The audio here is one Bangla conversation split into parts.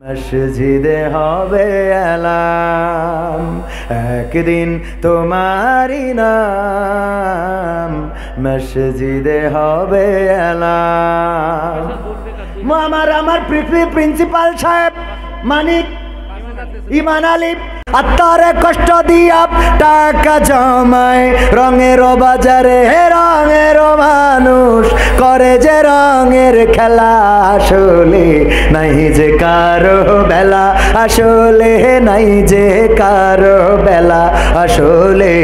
মসজিদে হবে এলাম একদিন তোমারি নাম, মসজিদে হবে এলাম। আমার প্রিন্সিপাল সাহেব মানিক ইমান আলী আত্মারে কষ্ট দিয়া টাকা জমায় রঙের বাজারে, রঙের মানুষ করে যে রঙের খেলা, আসলে নাই যে কারো বেলা, আসলে নাই যে কারো বেলা, আসলে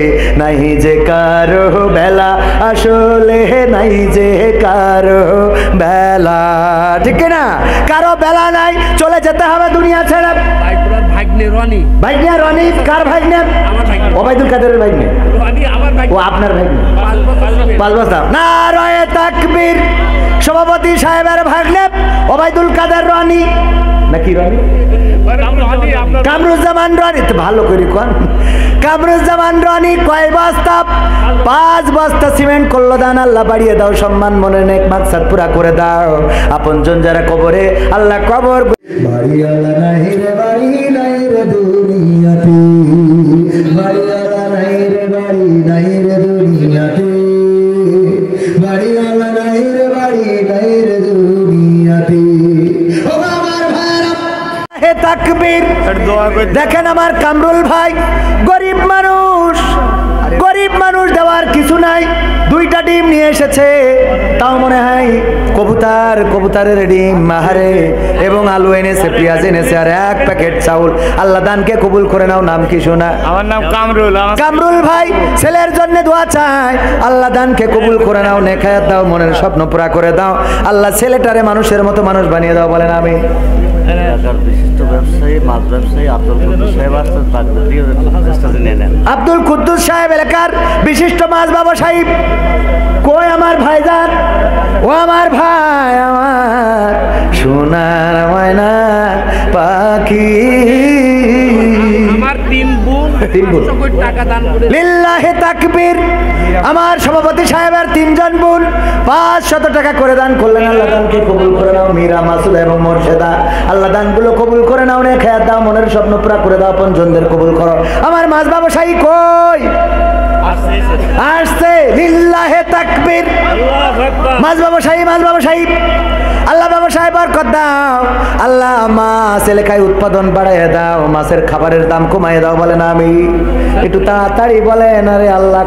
নাই যে কারো বেলা, আসলে নাই যে কারো বেলা। ঠিক না? কারো বেলা নাই, চলে যেতে হবে দুনিয়া ছেড়ে। ভাগ্নে রনি, ভাগ্নে রনি কার ভাগ্নে? ওবায়দুল কাদেরের ভাগ্নে। ও আপনার ভাগ্নে? 5 বছর। নারায়ে তাকবীর। সভাপতি সাহেবের ভাগ্নে ওবায়দুল কাদের রনি নাকি রনি? কামরুজ্জামান রনি। ভালো করে কোন কামরুজ্জামান রনি কয় বস্তা? 5 বস্তা সিমেন্ট করলো দান। আল্লাহ বাড়িয়ে দাও, সম্মান মনে নেক মাকসাদ পুরা করে দাও। আপনজন যারা কবরে, আল্লাহ কবর বাড়িওয়ালা নাই রে, বাড়ি নাই রে দুনিয়াতে, বাড়িওয়ালা নাই রে, বাড়ি নাই রে দুনিয়াতে, বাড়িওয়ালা নাই রে, বাড়ি নাই রে দুনিয়াতে। ও আমার ভাইরা হে তাকবীর। দেখেন আমার কামরুল ভাই গরিব মানুষ, গরিব মানুষ, দেওয়ার কিছু নাই। 2টা ডিম নিয়ে এসেছে, তাও মনে হয় কবুতরের ডিম মাহারে, এবং আলু এনেছে, পেঁয়াজ এনেছে, আর 1 প্যাকেট চাউল। আল্লাহ দানকে কবুল করে নাও। নাম কি শোনা? আমার নাম কামরুল। কামরুল ভাই ছেলের জন্য দোয়া চায়, আল্লাহ দানকে কবুল করে নাও, নেখায়াত দাও, মনের স্বপ্ন পুরা করে দাও। আল্লাহ ছেলেটারে মানুষের মতো মানুষ বানিয়ে দাও। বলেন আমি। এলাকার বিশিষ্ট ব্যবসায়ী, মাছ ব্যবসায়ী আব্দুল কুদ্দুস সাহেব আসছেন, তাকে নিয়ে নেন। আব্দুল কুদ্দুস সাহেব এলাকার বিশিষ্ট মাছ ব্যবসায়ী। কই আমার ভাইজান? ও আমার ভাই, আমার সোনার ময়না পাখি। আমার 3 বোন টাকা দান করে লিল্লাহি তাকবীর। আমার সভাপতি সাহেবের 3 জন বোন 500 টাকা করে দান করলেন। আল্লাহ দানকে কবুল করে নাও। মীরা, মাসুদ এবং মোর্শেদা, আল্লাহ দানগুলো কবুল করে নাও, নে খেয়াত দাও, মনের স্বপ্ন পুরা করে দাও, আপনজনদের কবুল করো। আমার মাছ ব্যবসায়ী কই? আসছে। লিল্লাহি তাকবীর। মাছ ব্যবসায়ী, মাছ ব্যবসায়ী, আল্লাহ ব্যবসায় বরকত দাও। আল্লাহ মাছ এলাকায় উৎপাদন বাড়াইয়ে দাও, মাছের খাবারের দাম কমাইয়ে দাও। বলেন আমি। একটু তাড়াতাড়ি বলেন। আরে আল্লাহ।